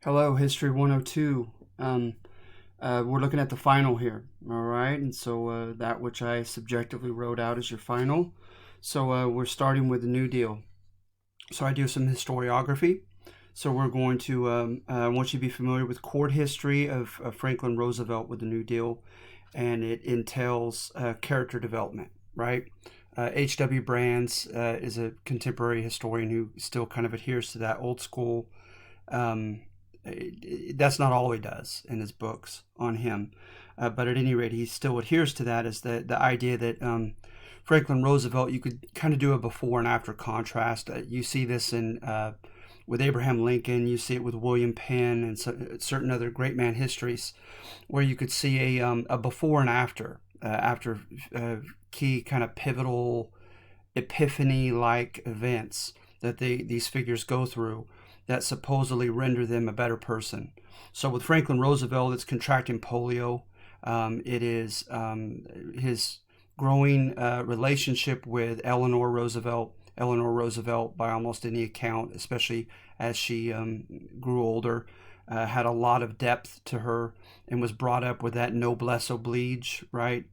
Hello, History 102. We're looking at the final here, all right? And so that which I subjectively wrote out is your final. So we're starting with the New Deal. So I do some historiography. So we're going to, I want you to be familiar with court history of Franklin Roosevelt with the New Deal, and it entails character development, right? H.W. Brands is a contemporary historian who still kind of adheres to that old school. Um, that's not all he does in his books on him, but at any rate, he still adheres to that as the idea that Franklin Roosevelt, you could kind of do a before and after contrast. You see this in with Abraham Lincoln, you see it with William Penn and certain other great man histories, where you could see a before and after key kind of pivotal epiphany like events that these figures go through that supposedly render them a better person. So with Franklin Roosevelt, it's contracting polio. It is his growing relationship with Eleanor Roosevelt. Eleanor Roosevelt, by almost any account, especially as she grew older, had a lot of depth to her and was brought up with that noblesse oblige, right?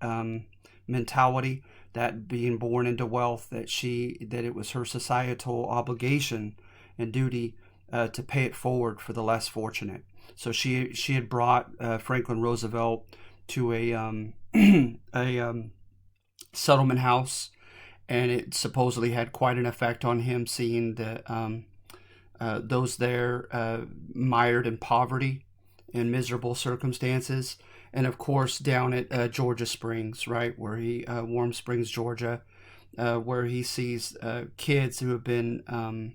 Mentality, that being born into wealth, that it was her societal obligation and duty to pay it forward for the less fortunate. So she had brought Franklin Roosevelt to a settlement house, and it supposedly had quite an effect on him, seeing those there mired in poverty and miserable circumstances. And of course, down at Georgia Springs, right, where Warm Springs, Georgia, where he sees kids who have been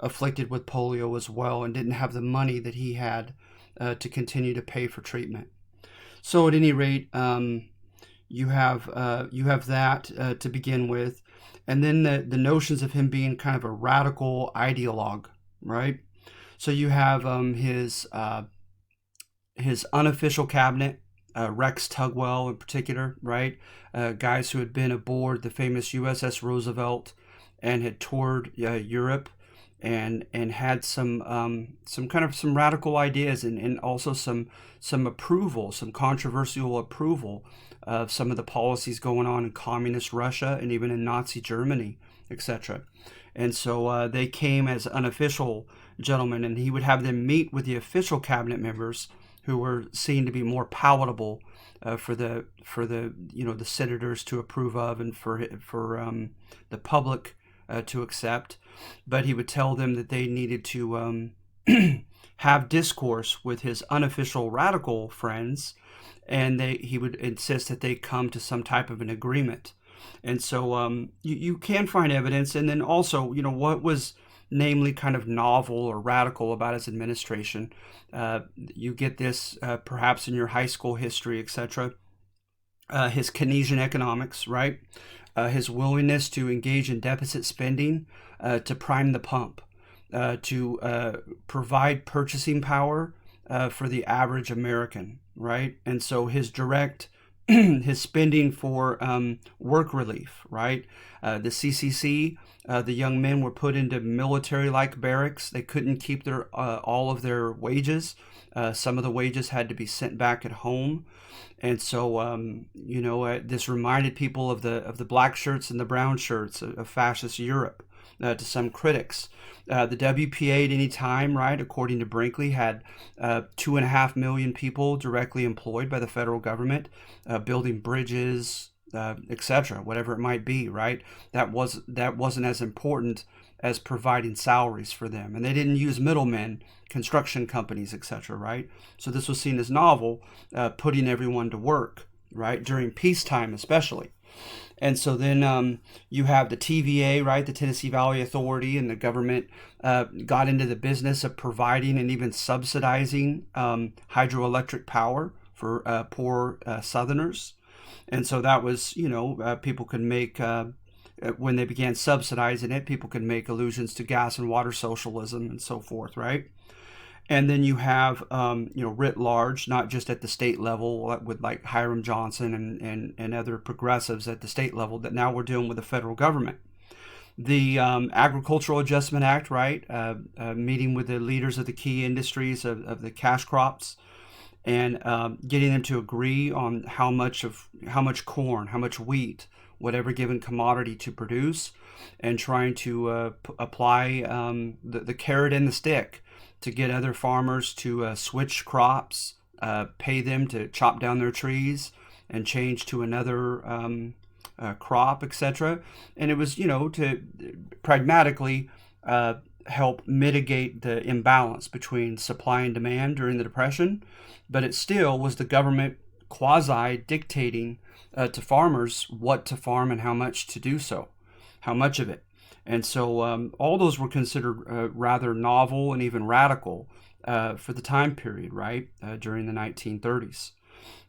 afflicted with polio as well and didn't have the money that he had to continue to pay for treatment. So at any rate, you have that to begin with, and then the notions of him being kind of a radical ideologue, right? So you have his unofficial cabinet, Rex Tugwell in particular, right? Guys who had been aboard the famous USS Roosevelt and had toured Europe and had some radical ideas and also some approval, some controversial approval of some of the policies going on in communist Russia and even in Nazi Germany, etc. And so they came as unofficial gentlemen, and he would have them meet with the official cabinet members who were seen to be more palatable for the the senators to approve of and for the public to accept. But he would tell them that they needed to have discourse with his unofficial radical friends, and he would insist that they come to some type of an agreement. And so you can find evidence, and then also what was namely kind of novel or radical about his administration. You get this perhaps in your high school history, etc. His Keynesian economics, right? His willingness to engage in deficit spending to prime the pump, to provide purchasing power for the average American, right? And so his direct his spending for work relief, right? The CCC, the young men were put into military-like barracks. They couldn't keep their all of their wages. Some of the wages had to be sent back at home, and so this reminded people of the black shirts and the brown shirts of fascist Europe. To some critics, the WPA at any time, right, according to Brinkley, had 2.5 million people directly employed by the federal government, building bridges, etc., whatever it might be, right? That wasn't as important as providing salaries for them, and they didn't use middlemen, construction companies, etc., right? So this was seen as novel, putting everyone to work, right, during peacetime especially. And so then you have the TVA, right, the Tennessee Valley Authority, and the government got into the business of providing and even subsidizing hydroelectric power for poor Southerners. And so that was, people could make, when they began subsidizing it, people could make allusions to gas and water socialism and so forth, right? And then you have, writ large, not just at the state level with like Hiram Johnson and other progressives at the state level, that now we're dealing with the federal government. The Agricultural Adjustment Act, right? Meeting with the leaders of the key industries of the cash crops, and getting them to agree on how much corn, how much wheat, whatever given commodity to produce, and trying to apply the carrot and the stick to get other farmers to switch crops, pay them to chop down their trees and change to another crop, etc. And it was, to pragmatically help mitigate the imbalance between supply and demand during the Depression, but it still was the government quasi dictating to farmers what to farm and how much to do so, how much of it. And so all those were considered rather novel and even radical for the time period, right, during the 1930s.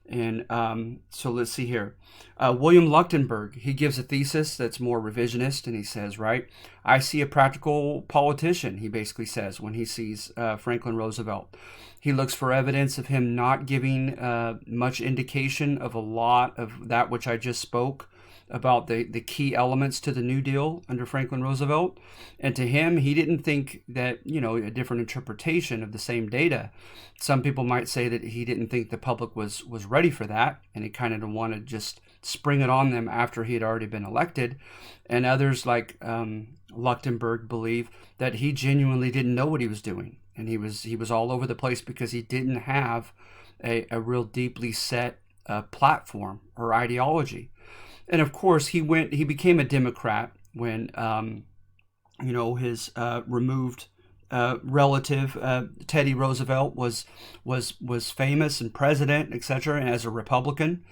And so let's see here. William Leuchtenberg, he gives a thesis that's more revisionist, and he says, right, I see a practical politician, he basically says, when he sees Franklin Roosevelt. He looks for evidence of him not giving much indication of a lot of that which I just spoke about, the key elements to the New Deal under Franklin Roosevelt. And to him, he didn't think that, a different interpretation of the same data. Some people might say that he didn't think the public was ready for that, and he kind of wanted to just spring it on them after he had already been elected. And others, like Leuchtenberg, believe that he genuinely didn't know what he was doing, and he was all over the place because he didn't have a real deeply set platform or ideology. And of course, he became a Democrat when, his removed relative Teddy Roosevelt was famous and president, etc. And as a Republican,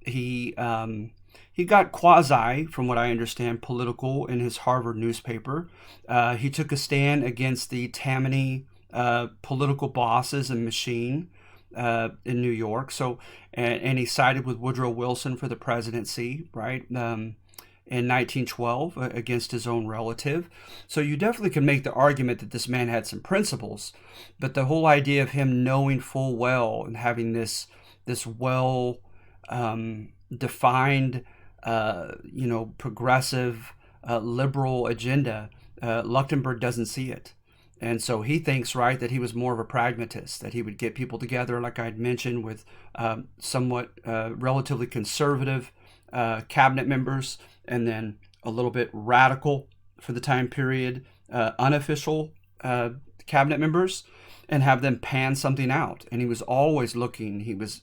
he got quasi, from what I understand, political in his Harvard newspaper. He took a stand against the Tammany political bosses and machine in New York. So, and he sided with Woodrow Wilson for the presidency, right? In 1912 against his own relative. So you definitely can make the argument that this man had some principles, but the whole idea of him knowing full well and having this well defined, progressive, liberal agenda, Leuchtenberg doesn't see it. And so he thinks, right, that he was more of a pragmatist, that he would get people together, like I'd mentioned, with somewhat relatively conservative cabinet members, and then a little bit radical for the time period, unofficial cabinet members, and have them pan something out. And he was always looking. He was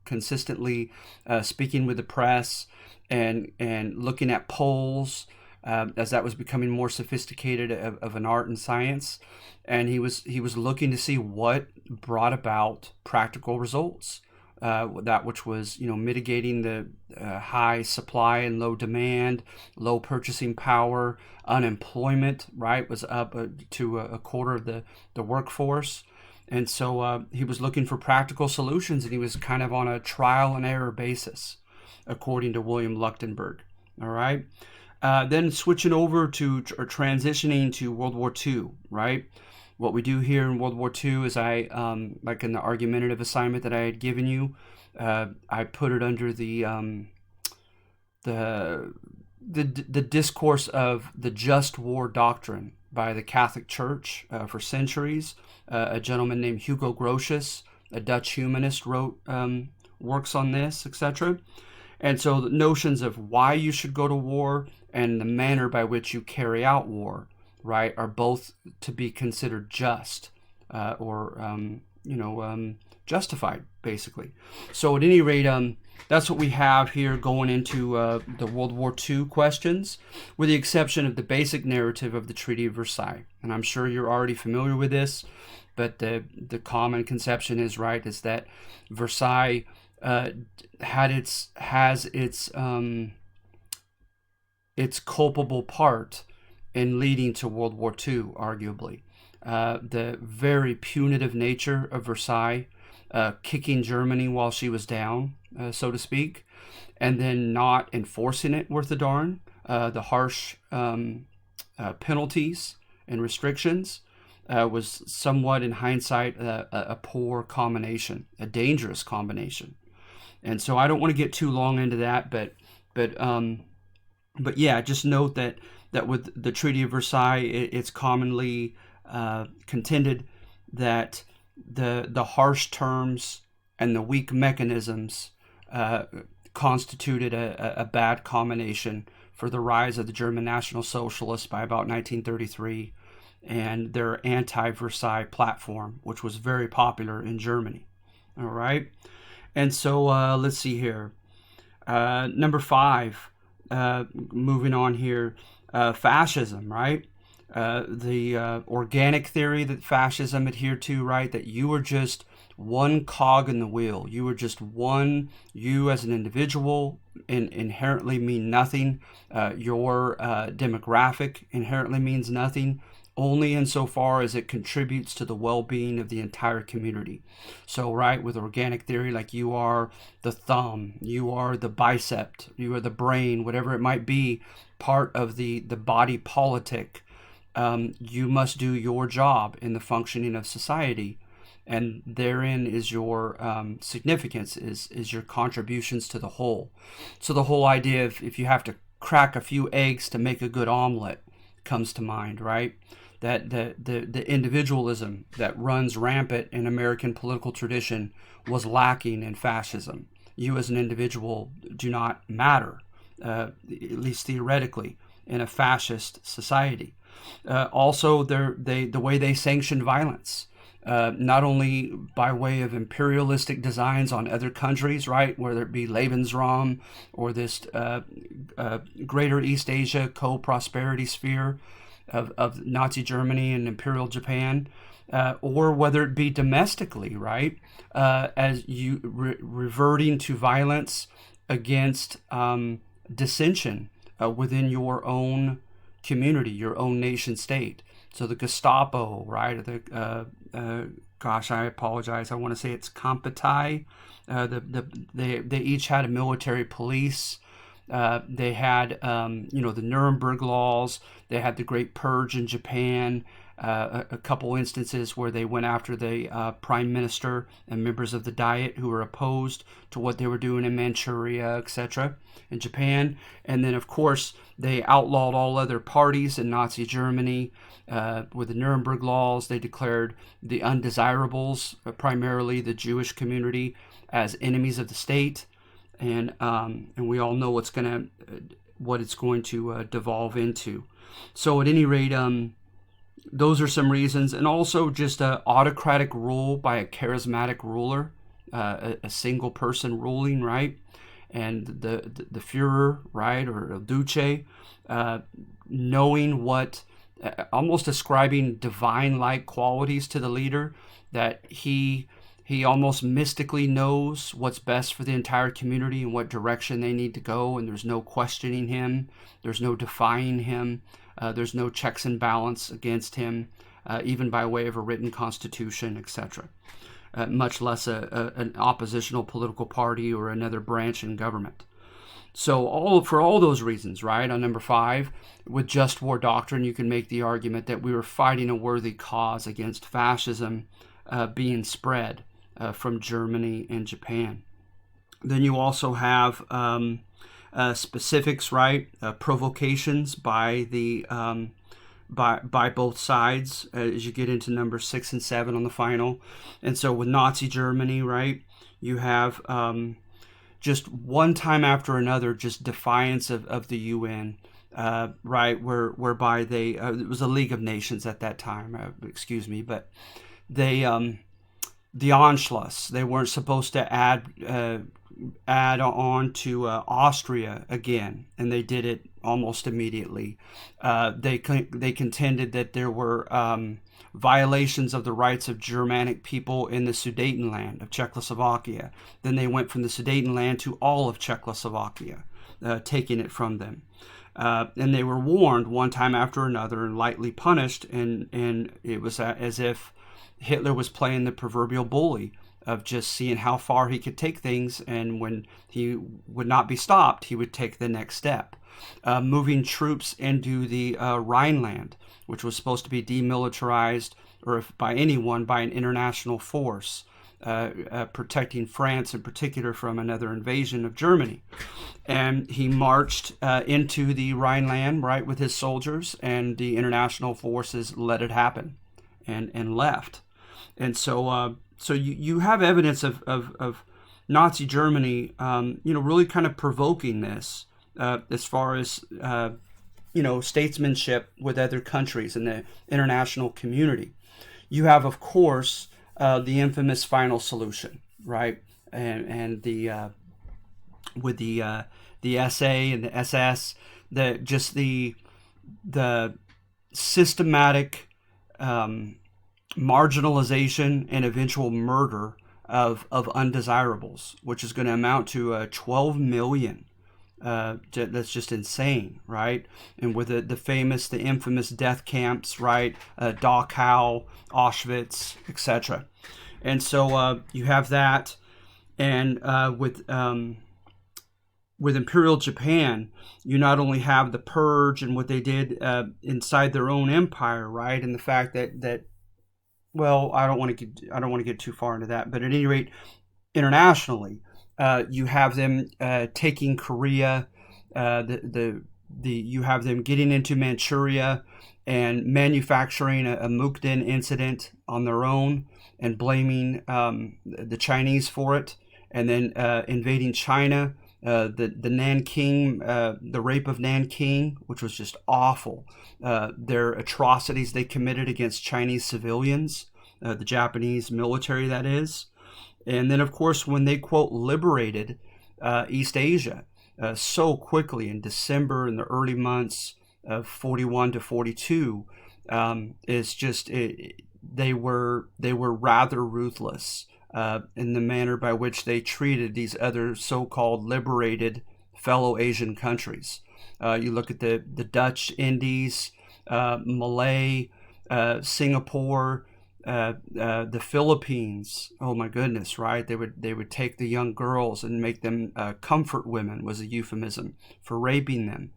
consistently speaking with the press and looking at polls, as that was becoming more sophisticated of an art and science. And he was looking to see what brought about practical results, that which was, mitigating the high supply and low demand, low purchasing power, unemployment, right, was up to a quarter of the workforce. And so he was looking for practical solutions, and he was kind of on a trial and error basis, according to William Leuchtenberg. All right. Then switching over to, or transitioning to World War II, right? What we do here in World War II is like in the argumentative assignment that I had given you, I put it under the discourse of the just war doctrine by the Catholic Church for centuries. A gentleman named Hugo Grotius, a Dutch humanist, wrote works on this, etc. And so the notions of why you should go to war and the manner by which you carry out war, right, are both to be considered just or justified, basically. So at any rate, that's what we have here going into the World War II questions, with the exception of the basic narrative of the Treaty of Versailles. And I'm sure you're already familiar with this, but the common conception is that Versailles has its culpable part in leading to World War II, arguably. The very punitive nature of Versailles, kicking Germany while she was down, so to speak, and then not enforcing it worth a darn, the harsh penalties and restrictions, was somewhat, in hindsight, a poor combination, a dangerous combination. And so I don't want to get too long into that, but yeah, just note that that with the Treaty of Versailles, it's commonly contended that the harsh terms and the weak mechanisms constituted a bad combination for the rise of the German National Socialists by about 1933 and their anti-Versailles platform, which was very popular in Germany. All right. And so let's see here. Number 5, moving on here, fascism, right? The organic theory that fascism adhered to, right? That you were just one cog in the wheel. You were just one, you as an individual inherently mean nothing. Your demographic inherently means nothing, only insofar as it contributes to the well-being of the entire community. So, right, with organic theory, like you are the thumb, you are the bicep, you are the brain, whatever it might be, part of the body politic. You must do your job in the functioning of society. And therein is your significance, is your contributions to the whole. So the whole idea of if you have to crack a few eggs to make a good omelet comes to mind, right? That the individualism that runs rampant in American political tradition was lacking in fascism. You as an individual do not matter, at least theoretically, in a fascist society. Also, the way they sanctioned violence. Not only by way of imperialistic designs on other countries, right, whether it be Lebensraum or this Greater East Asia co-prosperity sphere of Nazi Germany and Imperial Japan, or whether it be domestically, right, as you reverting to violence against dissension within your own community, your own nation state. So the Gestapo, right? Gosh, I apologize. I want to say it's Kampftei. They each had a military police. They had the Nuremberg laws. They had the Great Purge in Japan. A couple instances where they went after the prime minister and members of the Diet who were opposed to what they were doing in Manchuria, etc. in Japan. And then, of course, they outlawed all other parties in Nazi Germany. With the Nuremberg laws, they declared the undesirables, primarily the Jewish community, as enemies of the state. And we all know what it's going to devolve into. So at any rate, those are some reasons, and also just an autocratic rule by a charismatic ruler, a single person ruling, right? And the Führer, right, or El Duce, knowing what, almost ascribing divine-like qualities to the leader, that he almost mystically knows what's best for the entire community and what direction they need to go, and there's no questioning him, there's no defying him. There's no checks and balance against him, even by way of a written constitution, etc. Much less an oppositional political party or another branch in government. So for all those reasons, right, on number 5, with just war doctrine, you can make the argument that we were fighting a worthy cause against fascism being spread from Germany and Japan. Then you also have specifics, right? Provocations by the by both sides as you get into number 6 and 7 on the final. And so with Nazi Germany, right, you have just one time after another, just defiance of the UN, right, whereby they it was a League of Nations at that time, but they the Anschluss, they weren't supposed to add on to Austria again, and they did it almost immediately. They contended that there were violations of the rights of Germanic people in the Sudetenland of Czechoslovakia. Then they went from the Sudetenland to all of Czechoslovakia, taking it from them. And they were warned one time after another and lightly punished, and it was as if Hitler was playing the proverbial bully of just seeing how far he could take things, and when he would not be stopped, he would take the next step. Moving troops into the Rhineland, which was supposed to be demilitarized, or if by anyone, by an international force. protecting France in particular from another invasion of Germany. And he marched into the Rhineland, right, with his soldiers, and the international forces let it happen and left. And so you have evidence of Nazi Germany, really kind of provoking this as far as, statesmanship with other countries in the international community. You have, of course, the infamous final solution, right? And the with the SA and the SS, the systematic marginalization and eventual murder of undesirables, which is going to amount to 12 million. That's just insane, right? And with the infamous death camps, right? Dachau, Auschwitz, etc. And so you have that, and with Imperial Japan, you not only have the purge and what they did inside their own empire, right? And the fact that well, I don't want to get too far into that, but at any rate, internationally, you have them taking Korea, you have them getting into Manchuria and manufacturing a Mukden incident on their own and blaming the Chinese for it, and then invading China, the Nanking, the rape of Nanking, which was just awful. Their atrocities they committed against Chinese civilians, the Japanese military, that is. And then, of course, when they, quote, liberated East Asia so quickly in December, in the early months of 41 to 42, it's just, they were rather ruthless in the manner by which they treated these other so-called liberated fellow Asian countries. You look at the Dutch Indies, Malay, Singapore, the Philippines. Oh my goodness, right? They would take the young girls and make them comfort women, was a euphemism for raping them.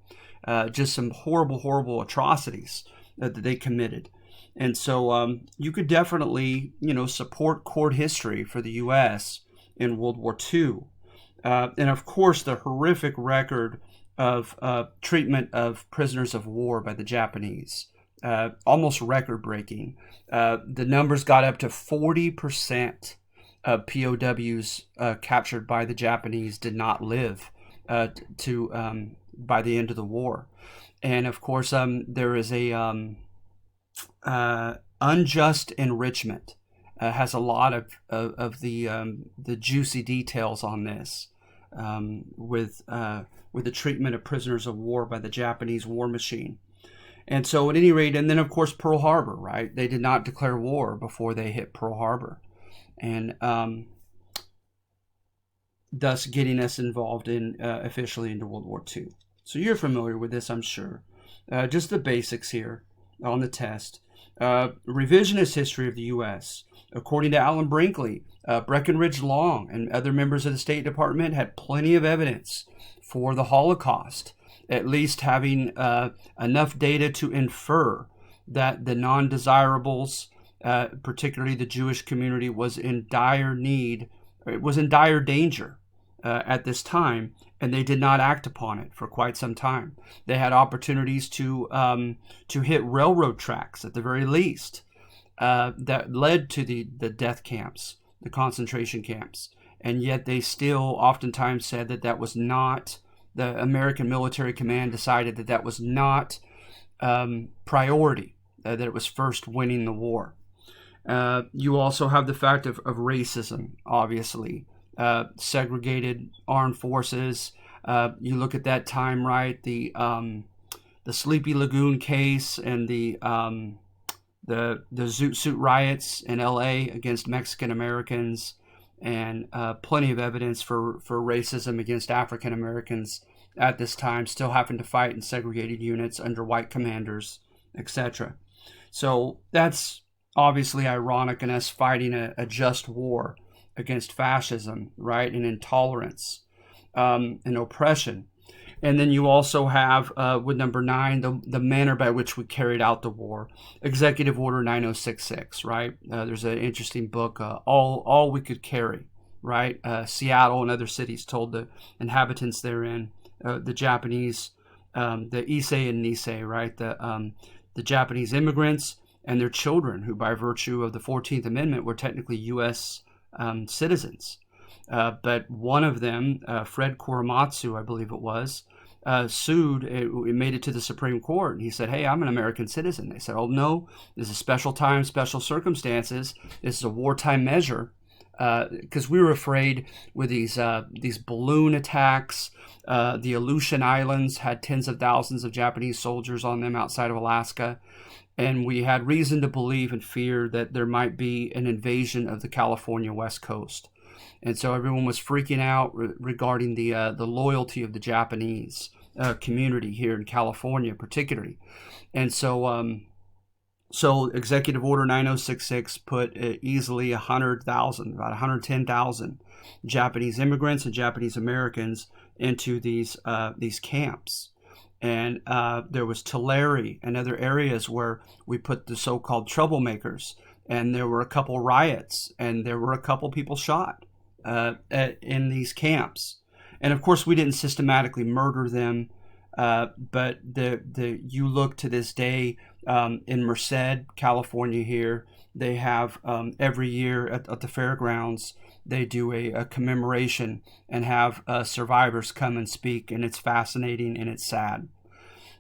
Just some horrible atrocities that they committed. And so you could definitely, support court history for the U.S. in World War II. And of course, the horrific record of treatment of prisoners of war by the Japanese. Almost record-breaking. The numbers got up to 40% of POWs captured by the Japanese did not live by the end of the war. And of course, there is a unjust enrichment. Has a lot of the juicy details on this, with the treatment of prisoners of war by the Japanese war machine. And so at any rate, and then of course Pearl Harbor, right? They did not declare war before they hit Pearl Harbor, and thus getting us involved in officially into World War II. So you're familiar with this, I'm sure. Just the basics here on the test. Revisionist history of the U.S. According to Alan Brinkley, Breckinridge Long and other members of the State Department had plenty of evidence for the Holocaust, at least having enough data to infer that the non-desirables, particularly the Jewish community, was in dire danger at this time, and they did not act upon it for quite some time. They had opportunities to hit railroad tracks at the very least that led to the death camps, the concentration camps, and yet they still oftentimes said that was not. The American military command decided that was not priority, that it was first winning the war. You also have the fact of racism, obviously. Segregated armed forces. You look at that time, right? The Sleepy Lagoon case and the Zoot Suit riots in L.A. against Mexican Americans, and plenty of evidence for racism against African Americans at this time, still having to fight in segregated units under white commanders, etc. So that's obviously ironic in us fighting a just war against fascism, right, and intolerance and oppression. And then you also have, with number 9, the manner by which we carried out the war. Executive Order 9066, right? There's an interesting book, All We Could Carry, right? Seattle and other cities told the inhabitants therein, the Japanese, the Issei and Nisei, right? The Japanese immigrants and their children, who by virtue of the 14th Amendment were technically U.S. Citizens. But one of them, Fred Korematsu, I believe it was, sued. It made it to the Supreme Court. And he said, hey, I'm an American citizen. They said, oh, no, this is special time, special circumstances. This is a wartime measure. Because we were afraid with these balloon attacks. The Aleutian Islands had tens of thousands of Japanese soldiers on them outside of Alaska. And we had reason to believe and fear that there might be an invasion of the California West Coast. And so everyone was freaking out regarding the loyalty of the Japanese community here in California, particularly. And so, so Executive Order 9066 put easily 100,000, about 110,000 Japanese immigrants and Japanese Americans into these camps. And there was Tulare and other areas where we put the so-called troublemakers. And there were a couple riots, and there were a couple people shot in these camps. And of course, we didn't systematically murder them, but you look to this day in Merced, California here, they have every year at the fairgrounds, they do a commemoration and have survivors come and speak, and it's fascinating and it's sad.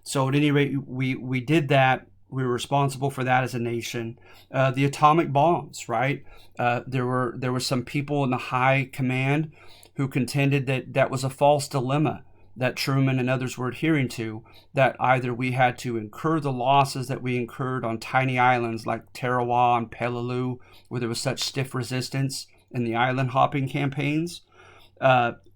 So at any rate, we did that. We were responsible for that as a nation. The atomic bombs, right? There were some people in the high command who contended that that was a false dilemma that Truman and others were adhering to, that either we had to incur the losses that we incurred on tiny islands like Tarawa and Peleliu, where there was such stiff resistance in the island hopping campaigns,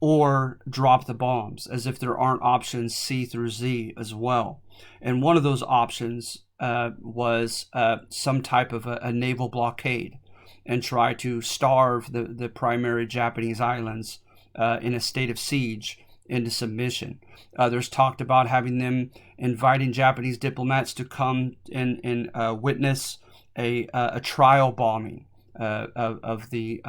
or drop the bombs, as if there aren't options C through Z as well. And one of those options was some type of a naval blockade and try to starve the primary Japanese islands in a state of siege into submission. Others talked about having them inviting Japanese diplomats to come and witness a trial bombing of the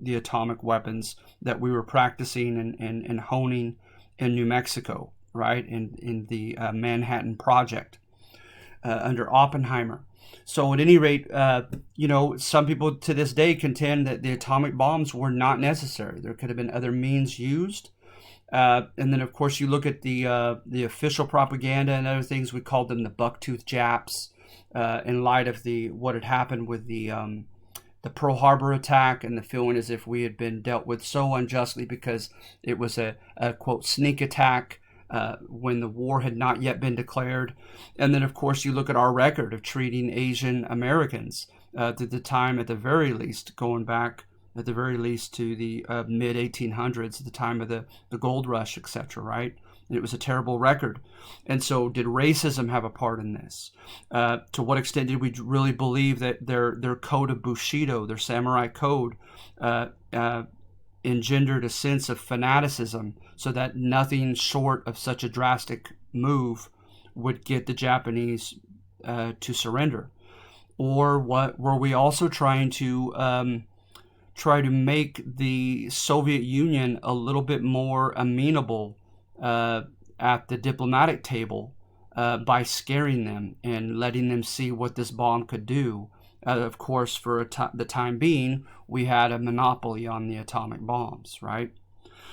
atomic weapons that we were practicing and honing in New Mexico, right, in the Manhattan Project under Oppenheimer. So at any rate, some people to this day contend that the atomic bombs were not necessary. There could have been other means used. And then, of course, you look at the official propaganda and other things. We called them the bucktooth Japs in light of what had happened with the Pearl Harbor attack, and the feeling as if we had been dealt with so unjustly because it was a quote, sneak attack when the war had not yet been declared. And then, of course, you look at our record of treating Asian Americans at the time, at the very least, going back at the very least to the mid 1800s, at the time of the gold rush, etc., right? And it was a terrible record. And so did racism have a part in this? To what extent did we really believe that their code of Bushido, their samurai code, engendered a sense of fanaticism so that nothing short of such a drastic move would get the Japanese to surrender? Or what were we also trying to make the Soviet Union a little bit more amenable at the diplomatic table by scaring them and letting them see what this bomb could do? Of course, for the time being, we had a monopoly on the atomic bombs, right?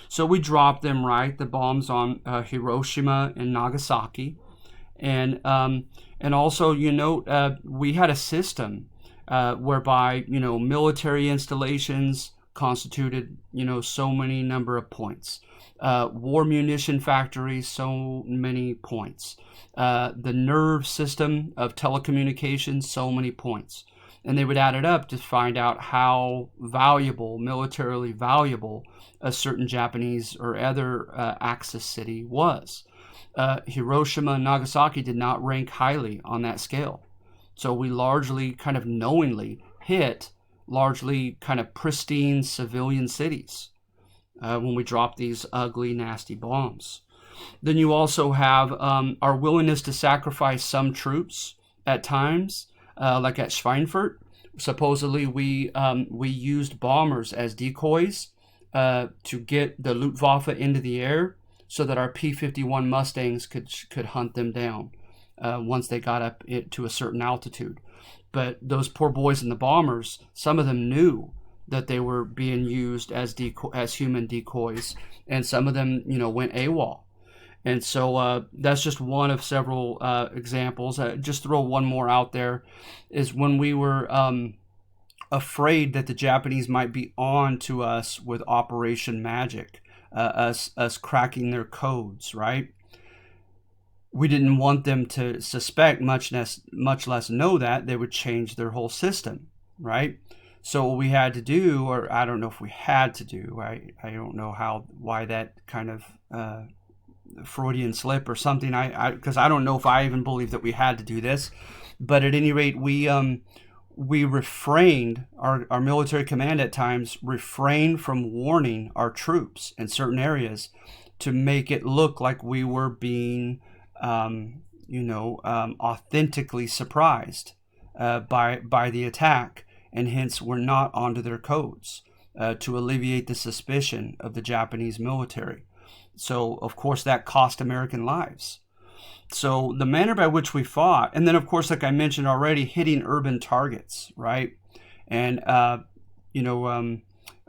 So we dropped them, right, the bombs on Hiroshima and Nagasaki. And also, we had a system whereby, military installations constituted, so many number of points. War munition factories, so many points. The nerve system of telecommunications, so many points. And they would add it up to find out how valuable, militarily valuable, a certain Japanese or other Axis city was. Hiroshima and Nagasaki did not rank highly on that scale. So we largely kind of knowingly hit largely kind of pristine civilian cities when we dropped these ugly, nasty bombs. Then you also have our willingness to sacrifice some troops at times, like at Schweinfurt. Supposedly, we used bombers as decoys to get the Luftwaffe into the air, so that our P-51 Mustangs could hunt them down once they got up to a certain altitude. But those poor boys in the bombers, some of them knew that they were being used as human decoys, and some of them, went AWOL. And so that's just one of several examples. Just throw one more out there, is when we were afraid that the Japanese might be on to us with Operation Magic, us cracking their codes, right? We didn't want them to suspect, much less know that they would change their whole system, right? So what we had to do, or I don't know if we had to do, I don't know why that kind of Freudian slip or something, because I don't know if I even believe that we had to do this, but at any rate, we refrained, our military command at times refrained from warning our troops in certain areas to make it look like we were being authentically surprised by the attack, and hence we're not onto their codes to alleviate the suspicion of the Japanese military. So of course that cost American lives. So the manner by which we fought, and then of course, like I mentioned already, hitting urban targets, right? And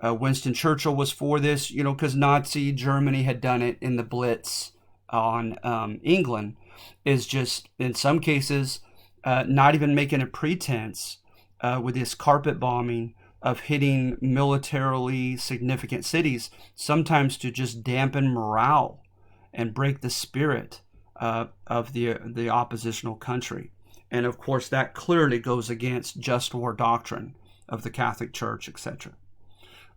Winston Churchill was for this, because Nazi Germany had done it in the Blitz on England, is just in some cases not even making a pretense with this carpet bombing of hitting militarily significant cities, sometimes to just dampen morale and break the spirit of the oppositional country. And of course, that clearly goes against just war doctrine of the Catholic Church, etc.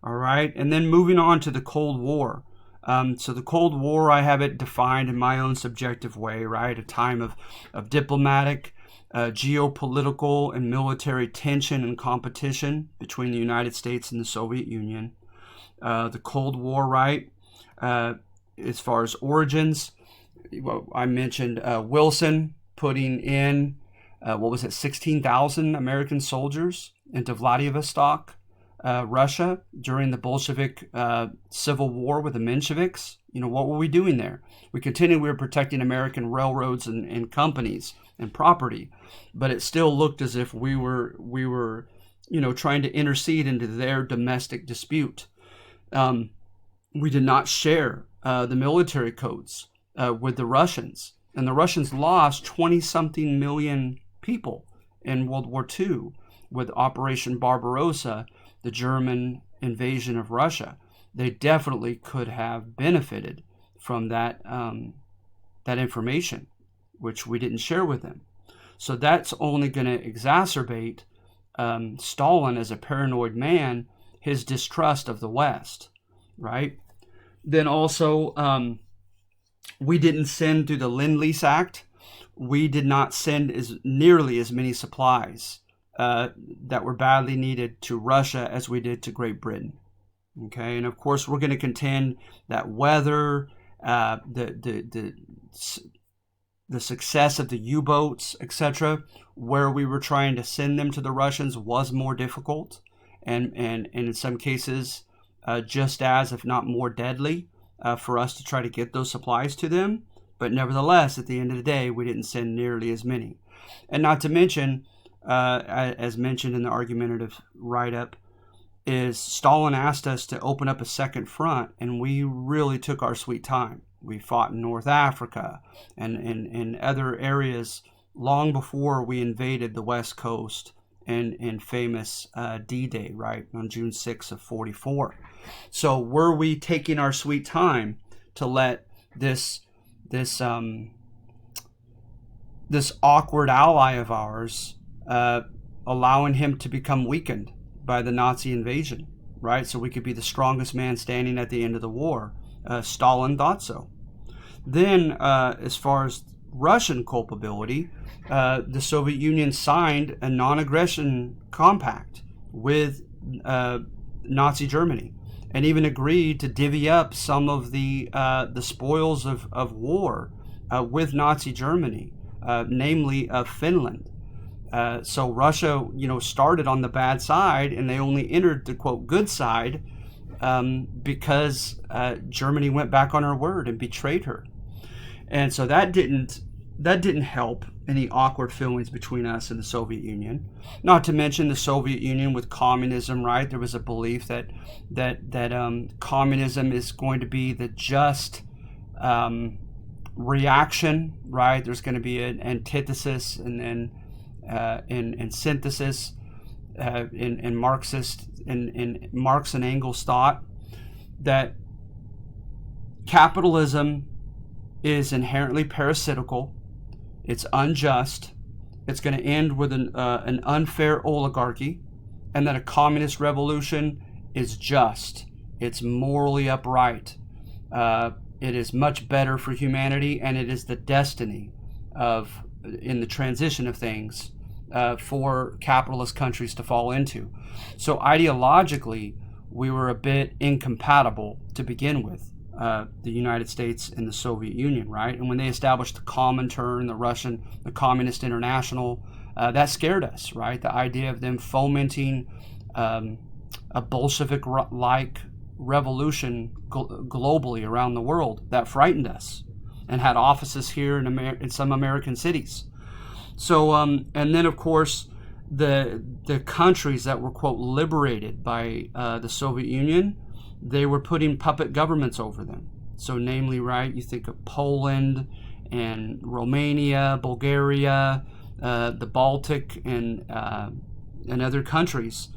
All right, and then moving on to the Cold War. So the Cold War, I have it defined in my own subjective way, right? A time of diplomatic, geopolitical, and military tension and competition between the United States and the Soviet Union. The Cold War, right? As far as origins, I mentioned Wilson putting in, 16,000 American soldiers into Vladivostok, Russia, during the Bolshevik civil war with the Mensheviks. What were we doing there? We were protecting American railroads and companies and property, but it still looked as if we were trying to intercede into their domestic dispute. We did not share the military codes with the Russians, and the Russians lost 20-something million people in World War II with Operation Barbarossa, the German invasion of Russia. They definitely could have benefited from that information, which we didn't share with them. So that's only going to exacerbate Stalin, as a paranoid man, his distrust of the West, right? Then also, we didn't send through the Lend-Lease Act. We did not send nearly as many supplies that were badly needed to Russia as we did to Great Britain. Okay, and of course we're going to contend that weather, the success of the U-boats, etc., where we were trying to send them to the Russians was more difficult, and in some cases just as, if not more deadly, for us to try to get those supplies to them. But nevertheless, at the end of the day, we didn't send nearly as many. And not to mention, as mentioned in the argumentative write-up, is Stalin asked us to open up a second front, and we really took our sweet time. We fought in North Africa and in other areas long before we invaded the West Coast in famous D-Day, right, on June 6th of 44. So were we taking our sweet time to let this awkward ally of ours, allowing him to become weakened by the Nazi invasion, right? So we could be the strongest man standing at the end of the war. Stalin thought so. Then, as far as Russian culpability, the Soviet Union signed a non-aggression compact with Nazi Germany. and even agreed to divvy up some of the spoils of war with Nazi Germany, namely Finland. So Russia, started on the bad side, and they only entered the quote good side because Germany went back on her word and betrayed her. And so that didn't help any awkward feelings between us and the Soviet Union. Not to mention the Soviet Union with communism, right? There was a belief that communism is going to be the just reaction, right? There's going to be an antithesis and then in synthesis in Marxist in Marx and Engels thought that capitalism is inherently parasitical. It's unjust. It's going to end with an unfair oligarchy, and that a communist revolution is just. It's morally upright. It is much better for humanity, and it is the destiny in the transition of things for capitalist countries to fall into. So ideologically, we were a bit incompatible to begin with. The United States and the Soviet Union, right? And when they established the Comintern, the Communist International, that scared us, right? The idea of them fomenting a Bolshevik-like revolution globally around the world, that frightened us, and had offices here in some American cities. So, and then of course, the countries that were quote liberated by the Soviet Union, they were putting puppet governments over them. So namely, right, you think of Poland and Romania, Bulgaria, the Baltic, and other countries.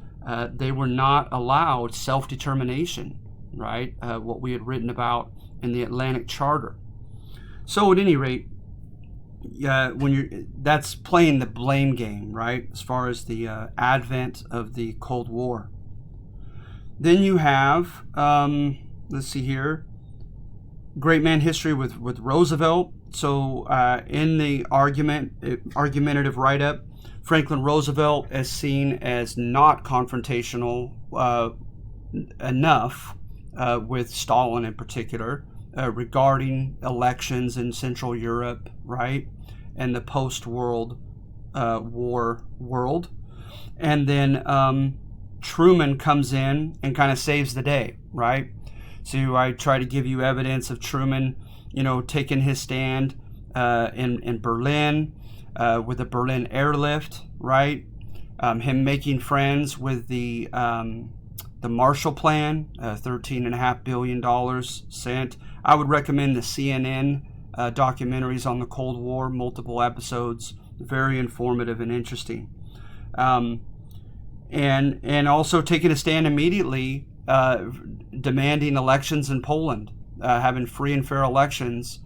They were not allowed self-determination, right? What we had written about in the Atlantic Charter. So at any rate, that's playing the blame game, right? As far as the advent of the Cold War. Then you have, let's see here, great man history with Roosevelt. So in the argumentative write-up, Franklin Roosevelt is seen as not confrontational enough with Stalin in particular regarding elections in Central Europe, right, and the post-World War world. And then Truman comes in and kind of saves the day, right? So I try to give you evidence of Truman, taking his stand in Berlin with the Berlin airlift, right? Him making friends with the Marshall Plan, $13.5 billion sent. I would recommend the CNN documentaries on the Cold War, multiple episodes, very informative and interesting. And also taking a stand immediately, demanding elections in Poland, having free and fair elections,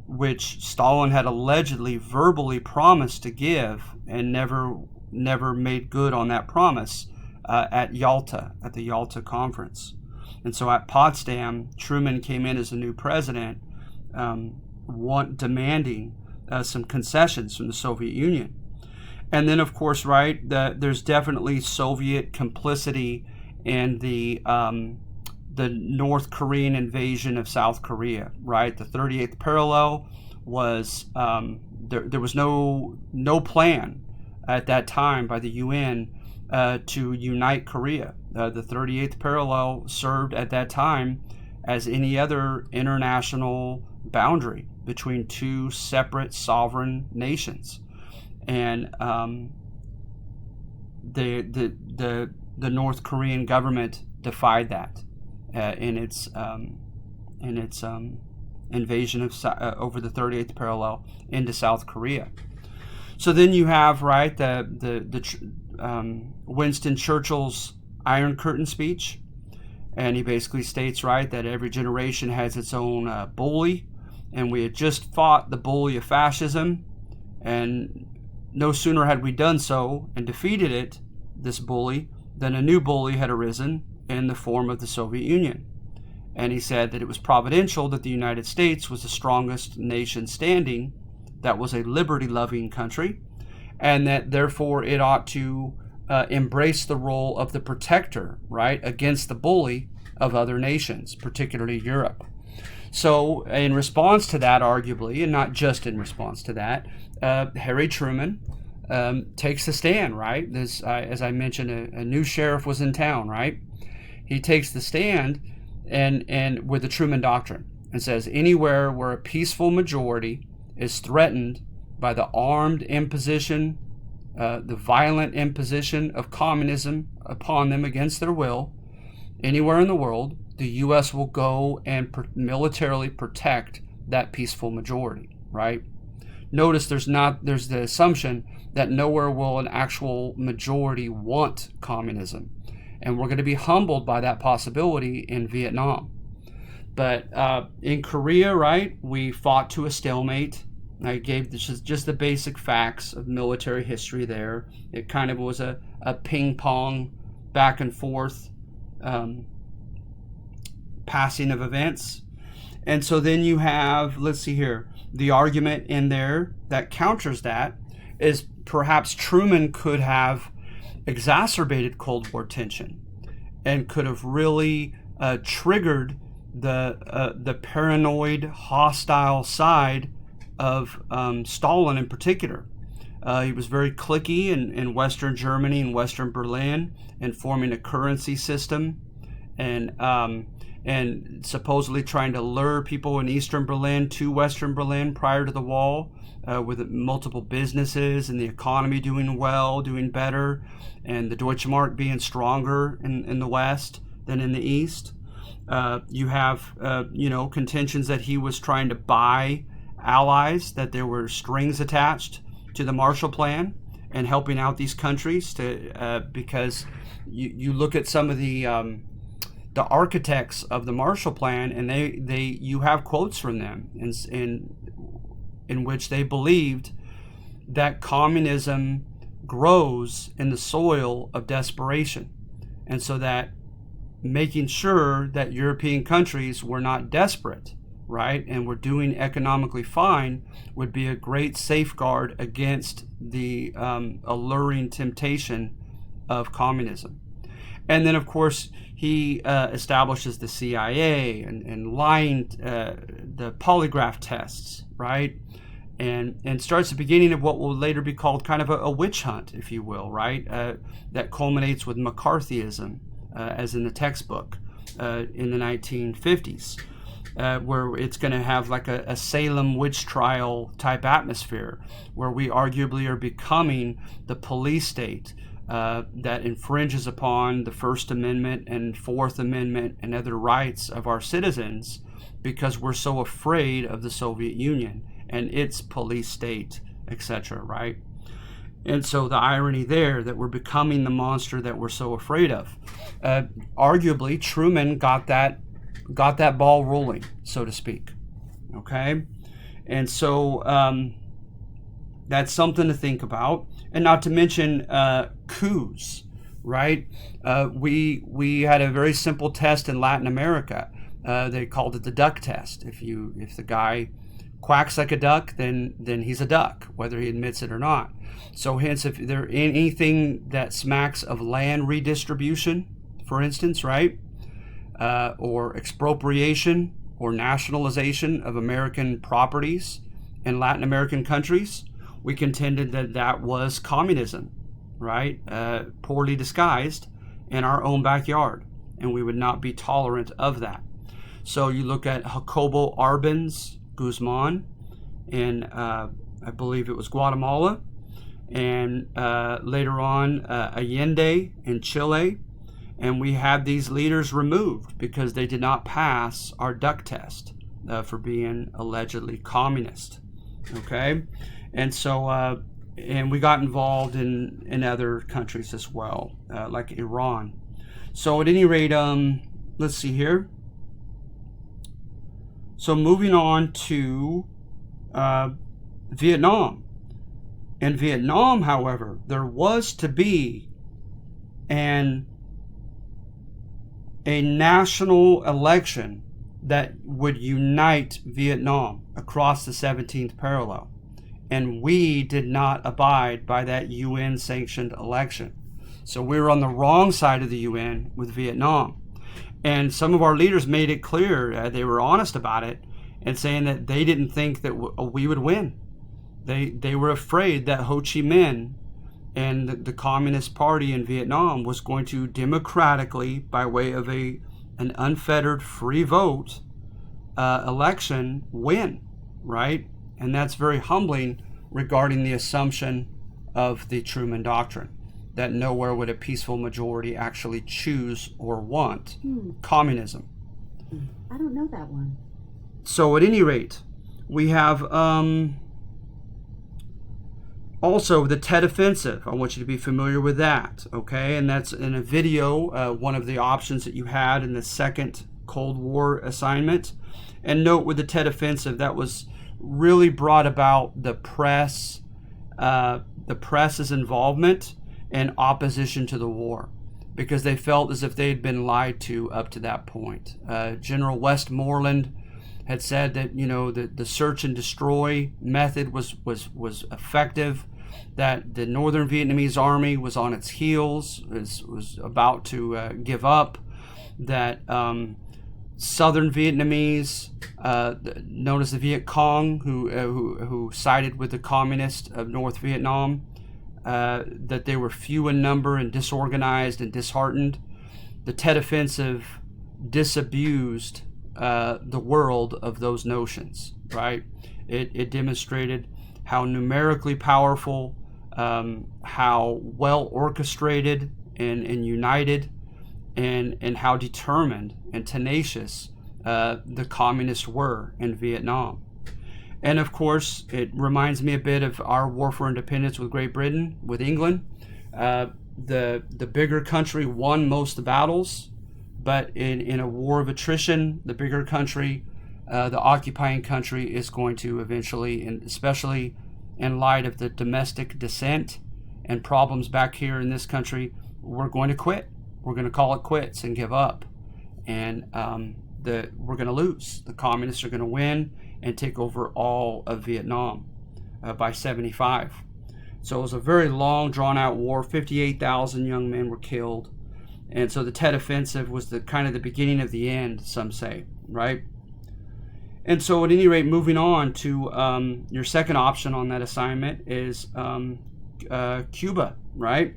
which Stalin had allegedly verbally promised to give and never made good on that promise at Yalta, at the Yalta Conference. And so at Potsdam, Truman came in as a new president, demanding some concessions from the Soviet Union. And then, of course, right, there's definitely Soviet complicity in the North Korean invasion of South Korea, right? The 38th parallel was there was no plan at that time by the UN to unite Korea. The 38th parallel served at that time as any other international boundary between two separate sovereign nations. And the North Korean government defied that in its invasion of over the 38th parallel into South Korea. So then you have, right, the Winston Churchill's Iron Curtain speech, and he basically states, right, that every generation has its own bully, and we had just fought the bully of fascism, and no sooner had we done so and defeated it, this bully, than a new bully had arisen in the form of the Soviet Union. And he said that it was providential that the United States was the strongest nation standing, that was a liberty-loving country, and that therefore it ought to embrace the role of the protector, right, against the bully of other nations, particularly Europe. So in response to that, arguably, and not just in response to that, Harry Truman takes a stand, right? This, as I mentioned, a new sheriff was in town, right? He takes the stand and with the Truman Doctrine and says, anywhere where a peaceful majority is threatened by the armed imposition, the violent imposition of communism upon them against their will, anywhere in the world, the U.S. will go and militarily protect that peaceful majority, right? Notice there's the assumption that nowhere will an actual majority want communism. And we're going to be humbled by that possibility in Vietnam. But in Korea, right, we fought to a stalemate. I gave just the basic facts of military history there. It kind of was a ping pong back and forth passing of events. And so then you have, let's see here, the argument in there that counters that is perhaps Truman could have exacerbated Cold War tension and could have really triggered the paranoid, hostile side of Stalin in particular. He was very cliquey in Western Germany and Western Berlin and forming a currency system and supposedly trying to lure people in Eastern Berlin to Western Berlin prior to the wall, with multiple businesses and the economy doing well, doing better, and the Deutsche Mark being stronger in the West than in the East. You have contentions that he was trying to buy allies, that there were strings attached to the Marshall Plan and helping out these countries because you look at some of the architects of the Marshall Plan, and you have quotes from them in which they believed that communism grows in the soil of desperation, and so that making sure that European countries were not desperate, right, and were doing economically fine would be a great safeguard against the alluring temptation of communism. And then, of course, he establishes the CIA and lying, the polygraph tests, right? And starts the beginning of what will later be called kind of a witch hunt, if you will, right? That culminates with McCarthyism, as in the textbook, in the 1950s, where it's going to have like a Salem witch trial type atmosphere, where we arguably are becoming the police state that infringes upon the First Amendment and Fourth Amendment and other rights of our citizens because we're so afraid of the Soviet Union and its police state, etc., right? And so the irony there that we're becoming the monster that we're so afraid of. Arguably, Truman got that ball rolling, so to speak. Okay? And so that's something to think about. And not to mention coups, right? We had a very simple test in Latin America. They called it the duck test. If the guy quacks like a duck, then he's a duck, whether he admits it or not. So hence, if there anything that smacks of land redistribution, for instance, right, or expropriation or nationalization of American properties in Latin American countries, we contended that was communism, right, poorly disguised in our own backyard, and we would not be tolerant of that. So you look at Jacobo Arbenz Guzman in, I believe it was Guatemala, and later on Allende in Chile, and we had these leaders removed because they did not pass our duck test for being allegedly communist. Okay, and so and we got involved in other countries as well, like Iran. So at any rate, let's see here. So moving on to Vietnam. In Vietnam, however, there was to be a national election that would unite Vietnam across the 17th parallel. And we did not abide by that UN-sanctioned election. So we were on the wrong side of the UN with Vietnam. And some of our leaders made it clear, they were honest about it, and saying that they didn't think that we would win. They were afraid that Ho Chi Minh and the Communist Party in Vietnam was going to democratically, by way of an unfettered free vote election, win, right? And that's very humbling regarding the assumption of the Truman Doctrine, that nowhere would a peaceful majority actually choose or want communism. I don't know that one. So at any rate, we have also the Tet Offensive. I want you to be familiar with that, okay? And that's in a video, one of the options that you had in the second Cold War assignment. And note with the Tet Offensive, that was really brought about the press's involvement and opposition to the war, because they felt as if they had been lied to up to that point. General Westmoreland had said that, you know, the search and destroy method was effective, that the Northern Vietnamese army was on its heels, was about to give up, that Southern Vietnamese, known as the Viet Cong, who sided with the communists of North Vietnam, that they were few in number and disorganized and disheartened. The Tet Offensive disabused the world of those notions, right? It demonstrated how numerically powerful, how well orchestrated and united, and how determined and tenacious the communists were in Vietnam. And of course, it reminds me a bit of our war for independence with Great Britain, with England. The bigger country won most of the battles, but in a war of attrition, the bigger country, the occupying country, is going to eventually, and especially in light of the domestic dissent and problems back here in this country, we're going to quit. We're going to call it quits and give up. And we're going to lose. The communists are going to win and take over all of Vietnam by 75. So it was a very long, drawn-out war. 58,000 young men were killed. And so the Tet Offensive was the kind of the beginning of the end, some say, right? And so at any rate, moving on to your second option on that assignment is Cuba, right?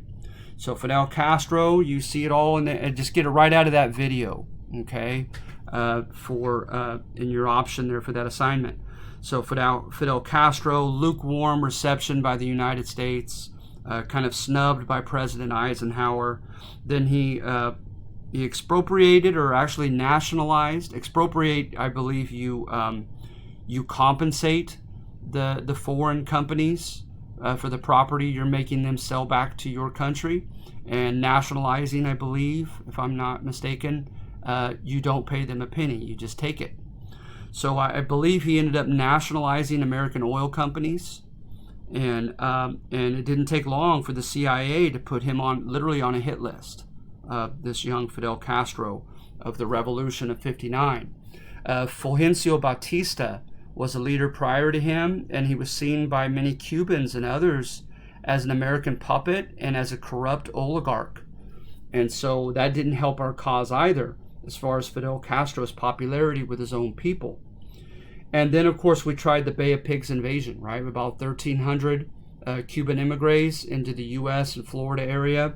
So Fidel Castro, you see it all in just get it right out of that video, okay? In your option there for that assignment. So Fidel Castro, lukewarm reception by the United States, kind of snubbed by President Eisenhower. Then he expropriated, or actually nationalized. Expropriate, I believe you compensate the foreign companies for the property you're making them sell back to your country. And nationalizing, I believe, if I'm not mistaken, you don't pay them a penny, you just take it. So I believe he ended up nationalizing American oil companies, and it didn't take long for the CIA to put him literally on a hit list. This young Fidel Castro of the Revolution of '59. Fulgencio Batista was a leader prior to him, and he was seen by many Cubans and others as an American puppet and as a corrupt oligarch. And so that didn't help our cause either, as far as Fidel Castro's popularity with his own people. And then, of course, we tried the Bay of Pigs invasion, right? About 1,300 Cuban immigrants into the U.S. and Florida area.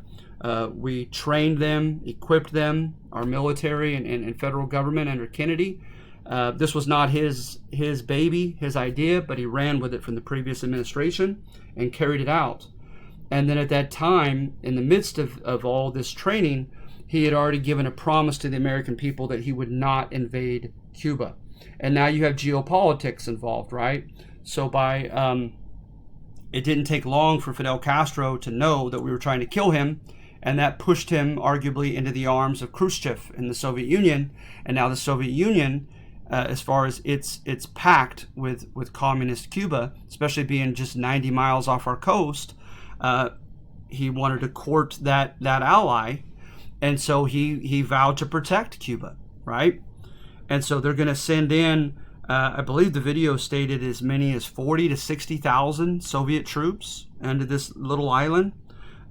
We trained them, equipped them, our military and federal government under Kennedy. This was not his baby, his idea, but he ran with it from the previous administration and carried it out. And then at that time, in the midst of all this training, he had already given a promise to the American people that he would not invade Cuba. And now you have geopolitics involved, right? So it didn't take long for Fidel Castro to know that we were trying to kill him, and that pushed him arguably into the arms of Khrushchev in the Soviet Union. And now the Soviet Union, as far as its pact with communist Cuba, especially being just 90 miles off our coast, he wanted to court that ally, and so he vowed to protect Cuba, right? And so they're going to send in, I believe the video stated, as many as 40 to 60,000 Soviet troops into this little island,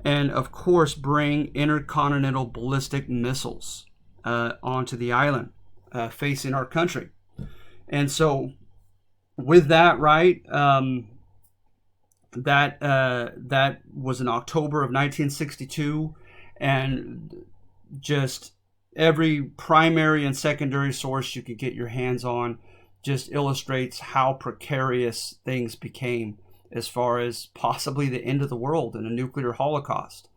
and of course bring intercontinental ballistic missiles onto the island facing our country. And so with that, right, that was in October of 1962, and just every primary and secondary source you could get your hands on just illustrates how precarious things became as far as possibly the end of the world and a nuclear holocaust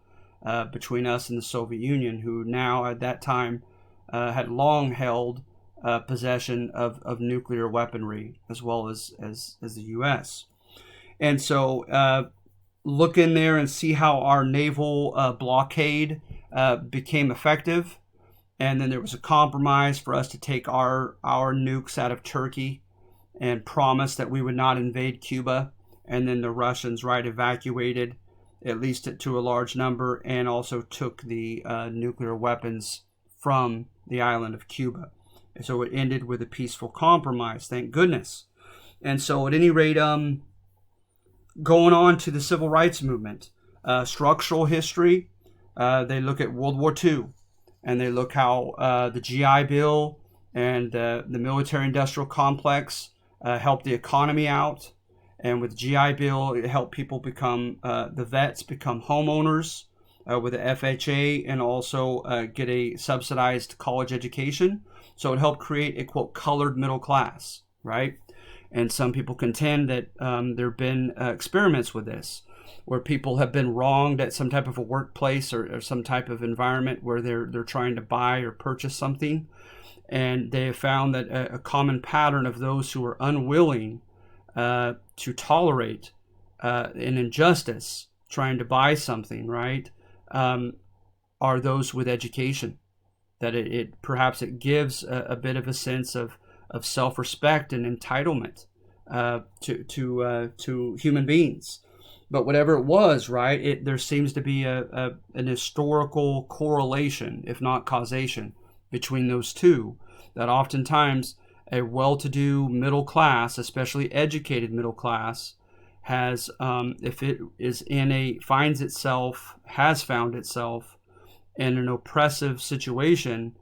between us and the Soviet Union, who now at that time had long held possession of nuclear weaponry, as well as the U.S. And so look in there and see how our naval blockade became effective. And then there was a compromise for us to take our nukes out of Turkey and promise that we would not invade Cuba. And then the Russians, right, evacuated, at least to a large number, and also took the nuclear weapons from the island of Cuba. And so it ended with a peaceful compromise, thank goodness. And so at any rate, going on to the civil rights movement, structural history, they look at World War II. And they look how the GI Bill and the military-industrial complex helped the economy out. And with GI Bill, it helped people become, the vets become homeowners with the FHA, and also get a subsidized college education. So it helped create a, quote, colored middle class, right? And some people contend that there have been experiments with this, where people have been wronged at some type of a workplace or some type of environment where they're trying to buy or purchase something. And they have found that a common pattern of those who are unwilling to tolerate an injustice, trying to buy something, right, are those with education. That it perhaps it gives a bit of a sense of self-respect and entitlement to human beings. But whatever it was, right, there seems to be an historical correlation, if not causation, between those two. That oftentimes a well-to-do middle class, especially educated middle class, has, if it is has found itself in an oppressive situation,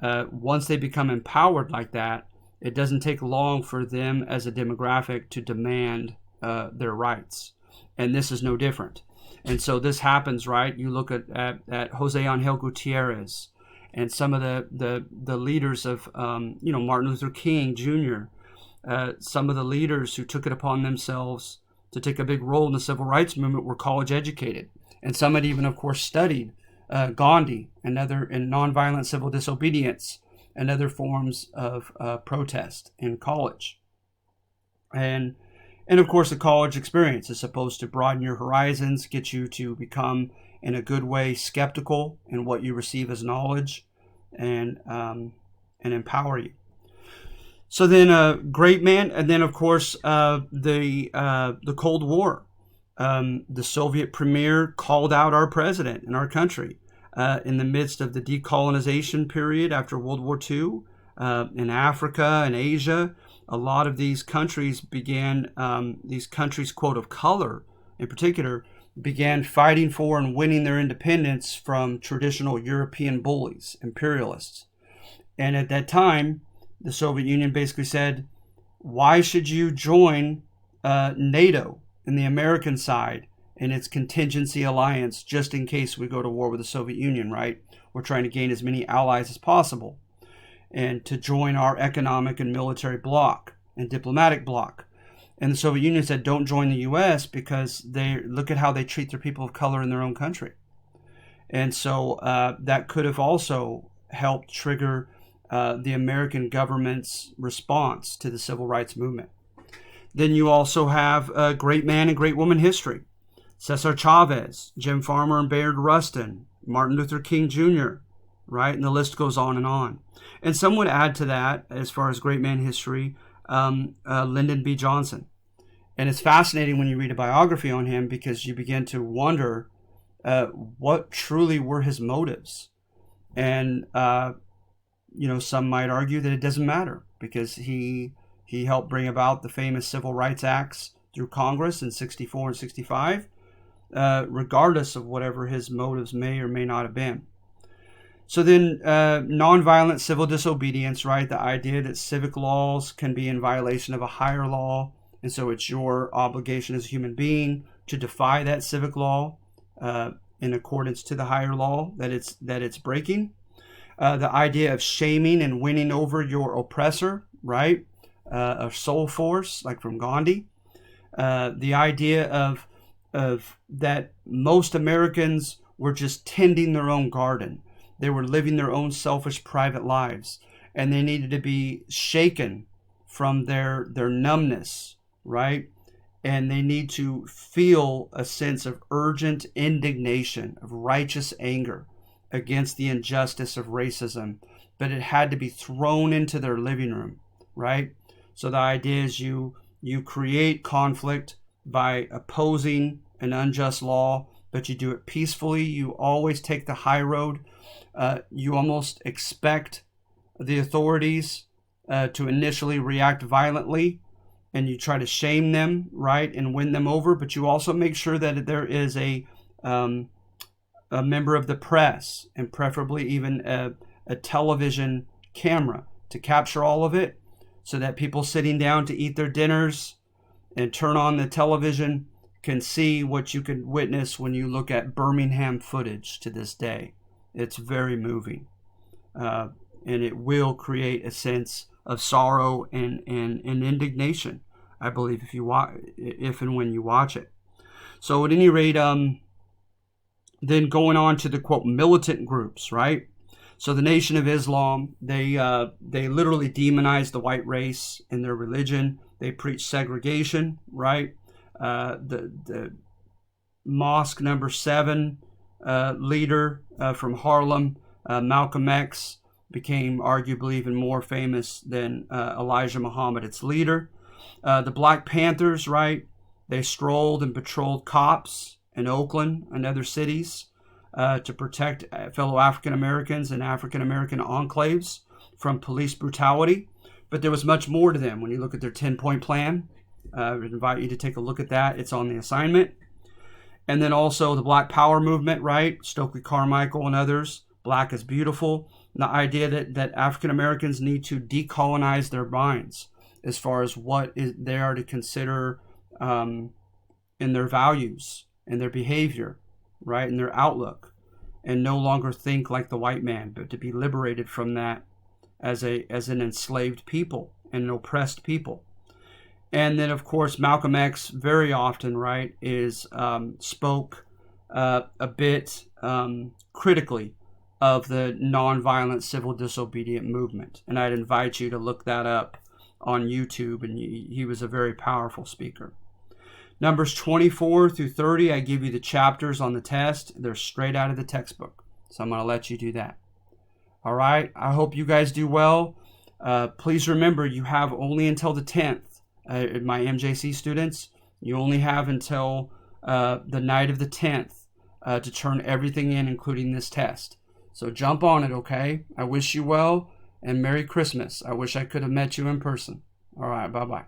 once they become empowered like that, it doesn't take long for them as a demographic to demand their rights. And this is no different. And so this happens, right? You look at Jose Angel Gutierrez and some of the leaders of, Martin Luther King Jr., some of the leaders who took it upon themselves to take a big role in the civil rights movement were college educated. And some had even, of course, studied Gandhi and nonviolent civil disobedience and other forms of protest in college. And of course, the college experience is supposed to broaden your horizons, get you to become, in a good way, skeptical in what you receive as knowledge, and empower you. So then, great man, and then of course the Cold War. The Soviet premier called out our president in our country in the midst of the decolonization period after World War II in Africa and Asia. A lot of these countries began, these countries, quote, of color in particular, began fighting for and winning their independence from traditional European bullies, imperialists. And at that time, the Soviet Union basically said, why should you join NATO in the American side in its contingency alliance just in case we go to war with the Soviet Union, right? We're trying to gain as many allies as possible, and to join our economic and military bloc and diplomatic bloc. And the Soviet Union said, don't join the U.S. because they look at how they treat their people of color in their own country. And so that could have also helped trigger the American government's response to the civil rights movement. Then you also have great man and great woman history. Cesar Chavez, Jim Farmer and Bayard Rustin, Martin Luther King Jr., right? And the list goes on and on. And some would add to that, as far as great man history, Lyndon B. Johnson. And it's fascinating when you read a biography on him, because you begin to wonder what truly were his motives. And, some might argue that it doesn't matter, because he helped bring about the famous Civil Rights Acts through Congress in 64 and 65, regardless of whatever his motives may or may not have been. So then, nonviolent civil disobedience, right? The idea that civic laws can be in violation of a higher law, and so it's your obligation as a human being to defy that civic law in accordance to the higher law that it's breaking. The idea of shaming and winning over your oppressor, right? A soul force, like from Gandhi. The idea of that most Americans were just tending their own garden. They were living their own selfish private lives, and they needed to be shaken from their numbness, right? And they need to feel a sense of urgent indignation, of righteous anger against the injustice of racism, but it had to be thrown into their living room, right? So the idea is you create conflict by opposing an unjust law, but you do it peacefully. You always take the high road. You almost expect the authorities to initially react violently, and you try to shame them, right, and win them over. But you also make sure that there is a member of the press, and preferably even a television camera to capture all of it, so that people sitting down to eat their dinners and turn on the television can see what you can witness when you look at Birmingham footage to this day. It's very moving, and it will create a sense of sorrow and indignation, I believe, if and when you watch it. So at any rate, then going on to the quote militant groups, right? So the Nation of Islam, they literally demonize the white race and their religion. They preach segregation, right? The Mosque number 7 leader from Harlem, Malcolm X, became arguably even more famous than Elijah Muhammad, its leader. The Black Panthers, right? They strolled and patrolled cops in Oakland and other cities to protect fellow African Americans and African American enclaves from police brutality. But there was much more to them. When you look at their 10-point plan, I would invite you to take a look at that. It's on the assignment. And then also the Black Power movement, right? Stokely Carmichael and others. Black is beautiful. And the idea that African Americans need to decolonize their minds as far as what they are to consider in their values and their behavior, right, and their outlook, and no longer think like the white man, but to be liberated from that as an enslaved people and an oppressed people. And then, of course, Malcolm X very often, right, spoke a bit critically of the nonviolent civil disobedient movement. And I'd invite you to look that up on YouTube, and he was a very powerful speaker. Numbers 24 through 30, I give you the chapters on the test. They're straight out of the textbook. So I'm going to let you do that. All right. I hope you guys do well. Please remember, you have only until the 10th. My MJC students, you only have until the night of the 10th to turn everything in, including this test. So jump on it, okay? I wish you well, and Merry Christmas. I wish I could have met you in person. All right. Bye-bye.